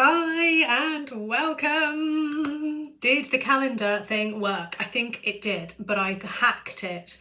Hi and welcome! Did the calendar thing work? I think it did, but I hacked it.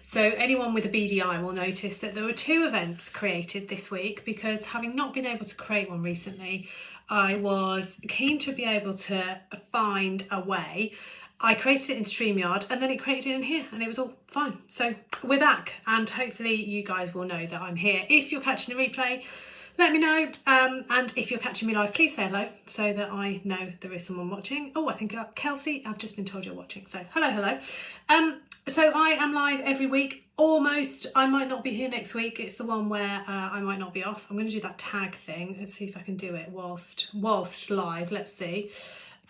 So anyone with a beady eye will notice that there were 2 events created this week because having not been able to create one recently, I was keen to be able to find a way. I created it in StreamYard and then it created it in here and it was all fine. So we're back and hopefully you guys will know that I'm here. If you're catching the replay, let me know, and if you're catching me live, please say hello so that I know there is someone watching. Oh, I think Kelsey, I've just been told you're watching, so hello. So I am live every week, almost. I might not be here next week. It's the one where I might not be off. I'm going to do that tag thing. Let's see if I can do it whilst live. Let's see.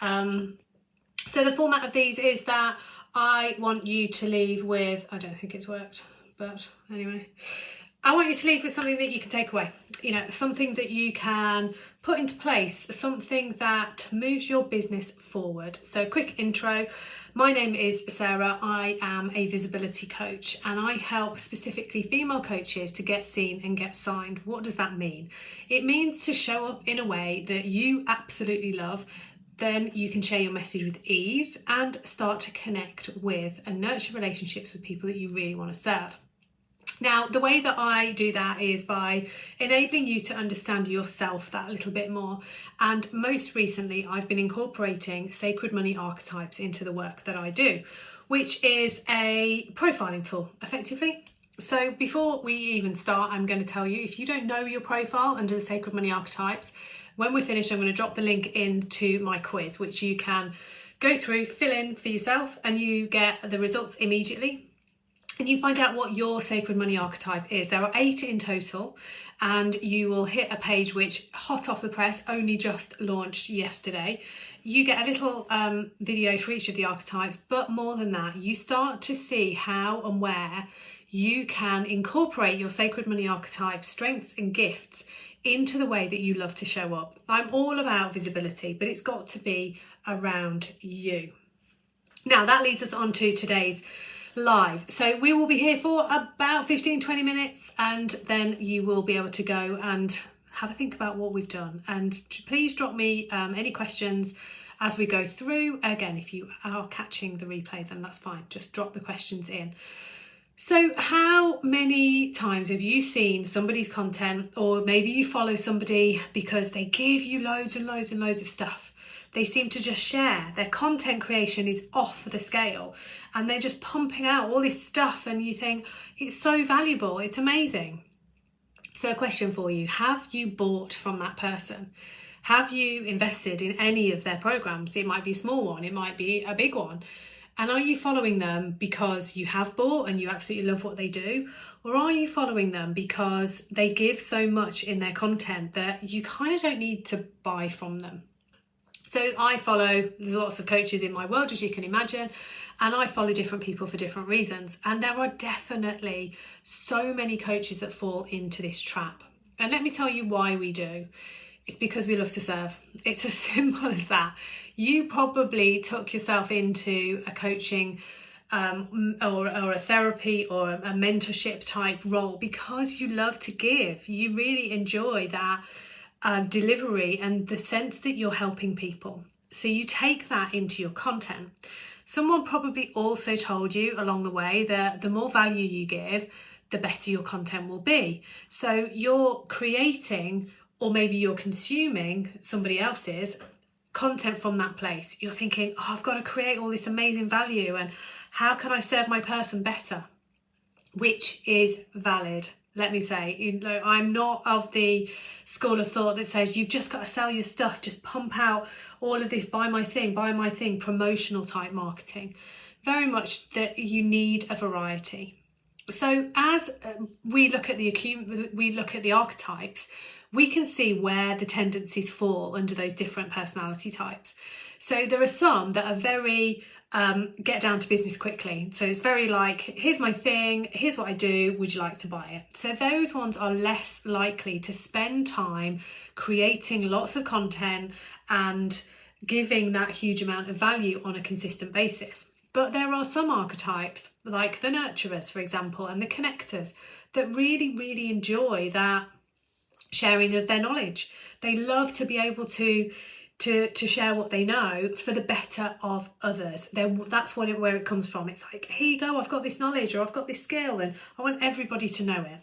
So the format of these is that I want you to leave with, I don't think it's worked, but anyway. I want you to leave with something that you can take away, something that you can put into place, something that moves your business forward. So quick intro, my name is Sarah, I am a visibility coach and I help specifically female coaches to get seen and get signed. What does that mean? It means to show up in a way that you absolutely love. Then you can share your message with ease and start to connect with and nurture relationships with people that you really want to serve. Now, the way that I do that is by enabling you to understand yourself that little bit more. And most recently, I've been incorporating sacred money archetypes into the work that I do, which is a profiling tool, effectively. So before we even start, I'm going to tell you, if you don't know your profile under the sacred money archetypes, when we're finished, I'm going to drop the link into my quiz, which you can go through, fill in for yourself, and you get the results immediately. And you find out what your sacred money archetype is. There are 8 in total, and you will hit a page which, hot off the press, only just launched yesterday. You get a little video for each of the archetypes, but more than that, you start to see how and where you can incorporate your sacred money archetype strengths and gifts into the way that you love to show up. I'm all about visibility, but it's got to be around you. Now, that leads us on to today's live. So we will be here for about 15-20 minutes and then you will be able to go and have a think about what we've done, and please drop me any questions as we go through. Again, if you are catching the replay, then that's fine, just drop the questions in. So how many times have you seen somebody's content, or maybe you follow somebody because they give you loads and loads and loads of stuff? They seem to just share. Their content creation is off the scale and they're just pumping out all this stuff and you think it's so valuable, it's amazing. So a question for you, have you bought from that person? Have you invested in any of their programs? It might be a small one, it might be a big one. And are you following them because you have bought and you absolutely love what they do? Or are you following them because they give so much in their content that you kind of don't need to buy from them? So there's lots of coaches in my world, as you can imagine, and I follow different people for different reasons. And there are definitely so many coaches that fall into this trap. And let me tell you why we do. It's because we love to serve. It's as simple as that. You probably took yourself into a coaching or a therapy or a mentorship type role because you love to give. You really enjoy that delivery and the sense that you're helping people. So you take that into your content. Someone probably also told you along the way that the more value you give, the better your content will be. So you're creating, or maybe you're consuming somebody else's content from that place. You're thinking, oh, I've got to create all this amazing value and how can I serve my person better? Which is valid. Let me say, I'm not of the school of thought that says you've just got to sell your stuff, just pump out all of this, buy my thing, promotional type marketing. Very much that you need a variety. So as we look at the archetypes, we can see where the tendencies fall under those different personality types. So there are some that are very get down to business quickly. So it's very like, here's my thing, here's what I do, would you like to buy it? So those ones are less likely to spend time creating lots of content and giving that huge amount of value on a consistent basis. But there are some archetypes, like the nurturers, for example, and the connectors, that really, really enjoy that sharing of their knowledge. They love to be able to share what they know for the better of others. That's where it comes from. It's like, here you go, I've got this knowledge, or I've got this skill, and I want everybody to know it.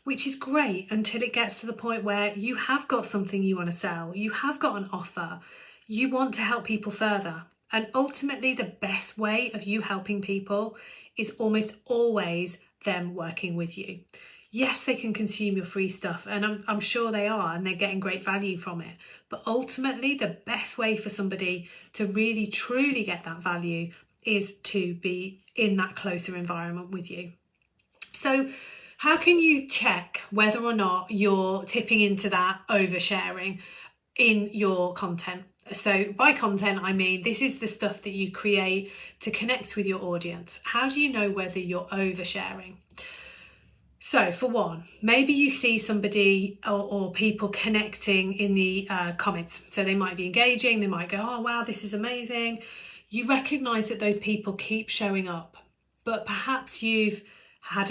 Which is great until it gets to the point where you have got something you want to sell, you have got an offer, you want to help people further. And ultimately, the best way of you helping people is almost always them working with you. Yes, they can consume your free stuff, and I'm sure they are, and they're getting great value from it. But ultimately, the best way for somebody to really truly get that value is to be in that closer environment with you. So how can you check whether or not you're tipping into that oversharing in your content? So by content, I mean, this is the stuff that you create to connect with your audience. How do you know whether you're oversharing? So for one, maybe you see somebody or people connecting in the comments. So they might be engaging, they might go, oh wow, this is amazing. You recognise that those people keep showing up, but perhaps you've had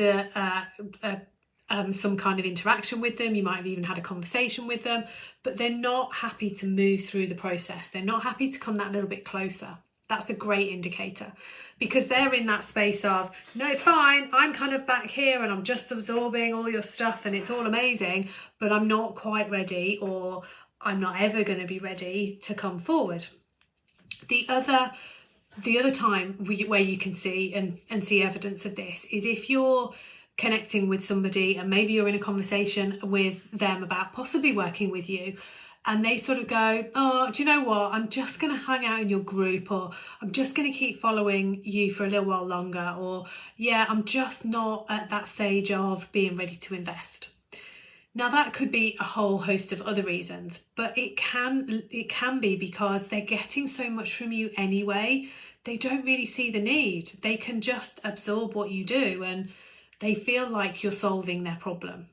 some kind of interaction with them, you might have even had a conversation with them, but they're not happy to move through the process. They're not happy to come that little bit closer. That's a great indicator, because they're in that space of, no, it's fine, I'm kind of back here and I'm just absorbing all your stuff and it's all amazing, but I'm not quite ready, or I'm not ever going to be ready to come forward. The other time where you can see and see evidence of this is if you're connecting with somebody and maybe you're in a conversation with them about possibly working with you, and they sort of go, oh, do you know what, I'm just going to hang out in your group, or I'm just going to keep following you for a little while longer, or yeah, I'm just not at that stage of being ready to invest. Now that could be a whole host of other reasons, but it can be because they're getting so much from you anyway, they don't really see the need. They can just absorb what you do and they feel like you're solving their problem.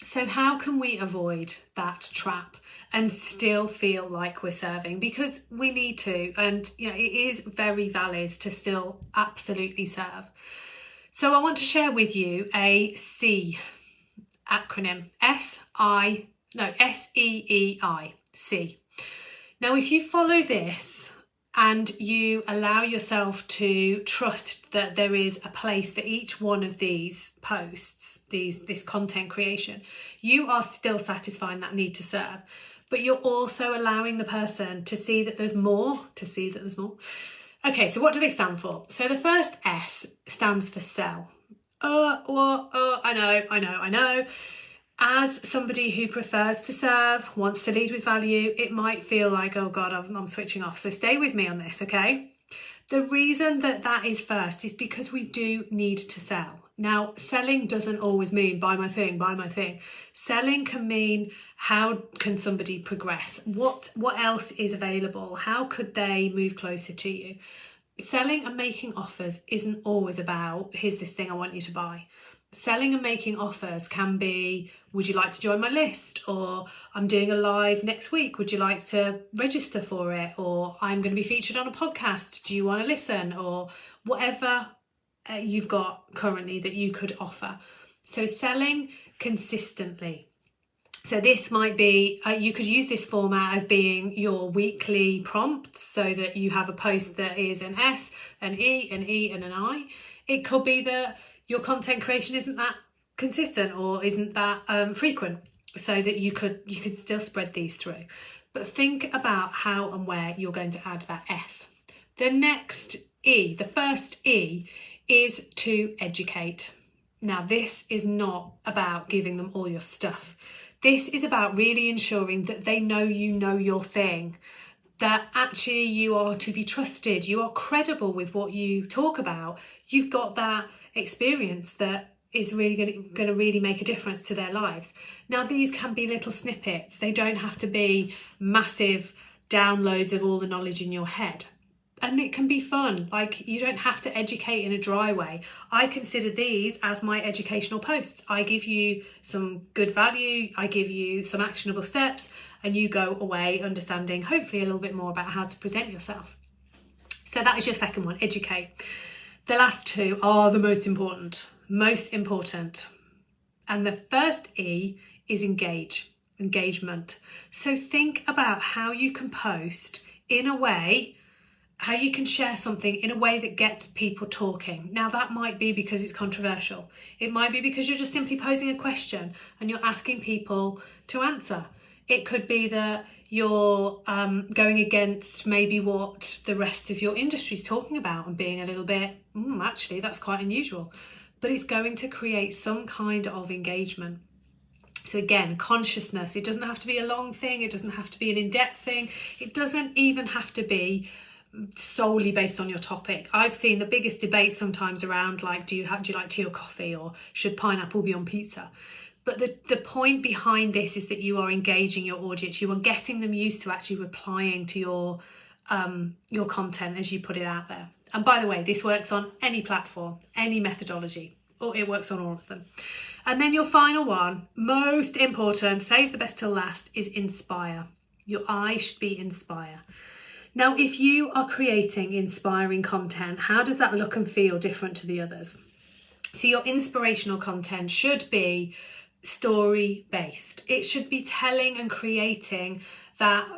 So how can we avoid that trap and still feel like we're serving? Because we need to, and you know, it is very valid to still absolutely serve. So I want to share with you a C acronym, S-E-E-I, C. Now, if you follow this and you allow yourself to trust that there is a place for each one of these posts, this content creation, you are still satisfying that need to serve, but you're also allowing the person to see that there's more, Okay, so what do they stand for? So the first S stands for sell. I know. As somebody who prefers to serve, wants to lead with value, it might feel like, oh God, I'm switching off. So stay with me on this, okay? The reason that is first is because we do need to sell. Now, selling doesn't always mean buy my thing. Selling can mean how can somebody progress? What else is available? How could they move closer to you? Selling and making offers isn't always about, here's this thing I want you to buy. Selling and making offers can be, would you like to join my list? Or I'm doing a live next week, would you like to register for it? Or I'm going to be featured on a podcast, do you want to listen? Or whatever you've got currently that you could offer. So selling consistently. So this might be, you could use this format as being your weekly prompt, so that you have a post that is an S, an E, an E and an I. It could be that your content creation isn't that consistent or isn't that frequent, so that you could still spread these through. But think about how and where you're going to add that S. The next E, the first E, is to educate. Now this is not about giving them all your stuff. This is about really ensuring that they know you know your thing, that actually you are to be trusted, you are credible with what you talk about, you've got that experience that is really going to really make a difference to their lives. Now these can be little snippets, they don't have to be massive downloads of all the knowledge in your head. And it can be fun, like you don't have to educate in a dry way. I consider these as my educational posts. I give you some good value, I give you some actionable steps, and you go away understanding hopefully a little bit more about how to present yourself. So that is your second one, educate. The last two are the most important. And the first E is engagement. So think about how you can post in a way, how you can share something in a way that gets people talking. Now that might be because it's controversial. It might be because you're just simply posing a question and you're asking people to answer. It could be that you're going against maybe what the rest of your industry is talking about and being a little bit, actually that's quite unusual. But it's going to create some kind of engagement. So again, consciousness. It doesn't have to be a long thing. It doesn't have to be an in-depth thing. It doesn't even have to be solely based on your topic. I've seen the biggest debate sometimes around like, do you like tea or coffee, or should pineapple be on pizza? But the point behind this is that you are engaging your audience. You are getting them used to actually replying to your content as you put it out there. And by the way, this works on any platform, any methodology, or it works on all of them. And then your final one, most important, save the best till last, is inspire. Your eye should be inspire. Now, if you are creating inspiring content, how does that look and feel different to the others? So your inspirational content should be story-based. It should be telling and creating that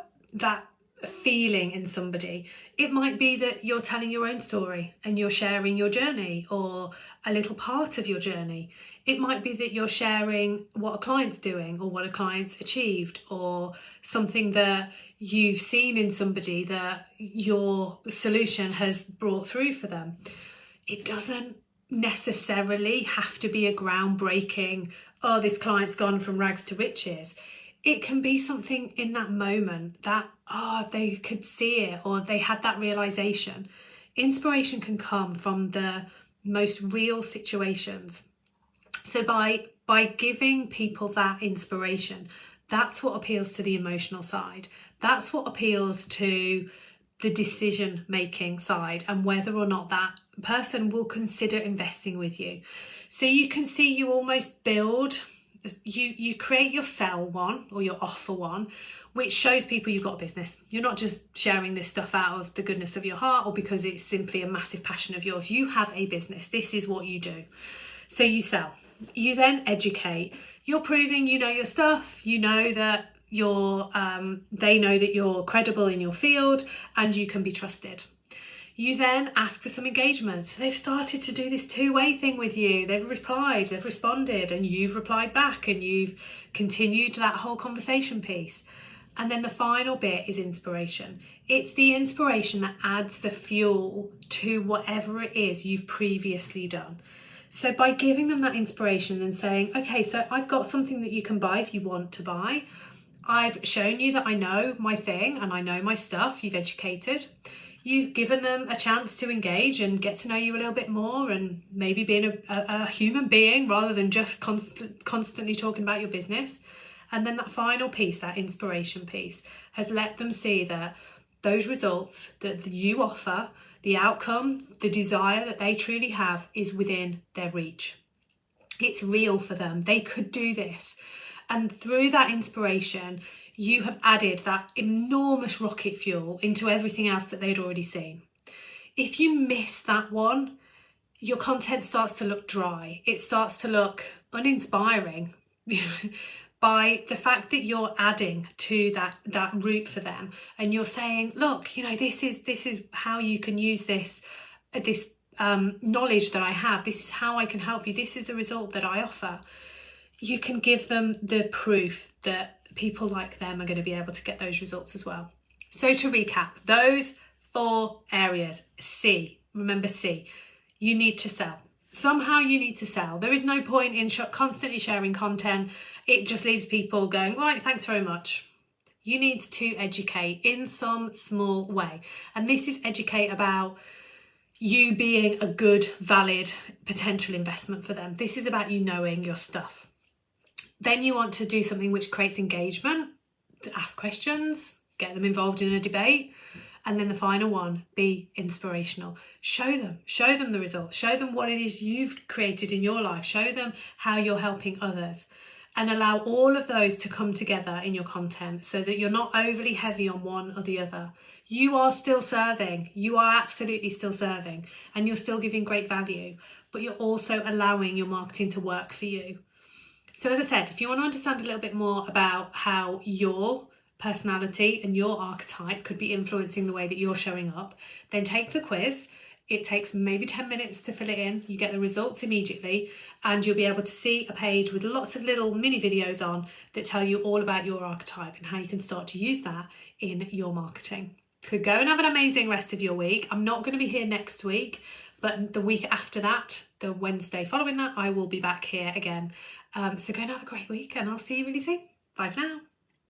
feeling in somebody. It might be that you're telling your own story and you're sharing your journey or a little part of your journey. It might be that you're sharing what a client's doing or what a client's achieved, or something that you've seen in somebody that your solution has brought through for them. It doesn't necessarily have to be a groundbreaking, oh, this client's gone from rags to riches. It can be something in that moment that, they could see it, or they had that realization. Inspiration can come from the most real situations. So by giving people that inspiration, that's what appeals to the emotional side. That's what appeals to the decision-making side, and whether or not that person will consider investing with you. So you can see you almost build, you create your sell one or your offer one, which shows people you've got a business. You're not just sharing this stuff out of the goodness of your heart or because it's simply a massive passion of yours. You have a business. This is what you do. So you sell. You then educate. You're proving you know your stuff. You know that they know that you're credible in your field and you can be trusted. You then ask for some engagement. So they've started to do this two-way thing with you. They've replied, they've responded, and you've replied back, and you've continued that whole conversation piece. And then the final bit is inspiration. It's the inspiration that adds the fuel to whatever it is you've previously done. So by giving them that inspiration and saying, okay, so I've got something that you can buy if you want to buy. I've shown you that I know my thing and I know my stuff. You've educated. You've given them a chance to engage and get to know you a little bit more, and maybe being a human being rather than just constantly talking about your business. And then that final piece, that inspiration piece, has let them see that those results that you offer, the outcome, the desire that they truly have, is within their reach. It's real for them. They could do this. And through that inspiration, you have added that enormous rocket fuel into everything else that they'd already seen. If you miss that one, your content starts to look dry. It starts to look uninspiring by the fact that you're adding to that route for them. And you're saying, look, this is how you can use this knowledge that I have. This is how I can help you. This is the result that I offer. You can give them the proof that people like them are going to be able to get those results as well. So to recap, those 4 areas. C, remember C, you need to sell. Somehow you need to sell. There is no point in constantly sharing content. It just leaves people going, right, thanks very much. You need to educate in some small way. And this is educate about you being a good, valid, potential investment for them. This is about you knowing your stuff. Then you want to do something which creates engagement, ask questions, get them involved in a debate. And then the final one, be inspirational. Show them the results. Show them what it is you've created in your life. Show them how you're helping others. And allow all of those to come together in your content so that you're not overly heavy on one or the other. You are still serving. You are absolutely still serving. And you're still giving great value. But you're also allowing your marketing to work for you. So as I said, if you want to understand a little bit more about how your personality and your archetype could be influencing the way that you're showing up, then take the quiz. It takes maybe 10 minutes to fill it in. You get the results immediately, and you'll be able to see a page with lots of little mini videos on that tell you all about your archetype and how you can start to use that in your marketing. So go and have an amazing rest of your week. I'm not going to be here next week, but the week after that, the Wednesday following that, I will be back here again. So go and have a great week, and I'll see you really soon. Bye for now.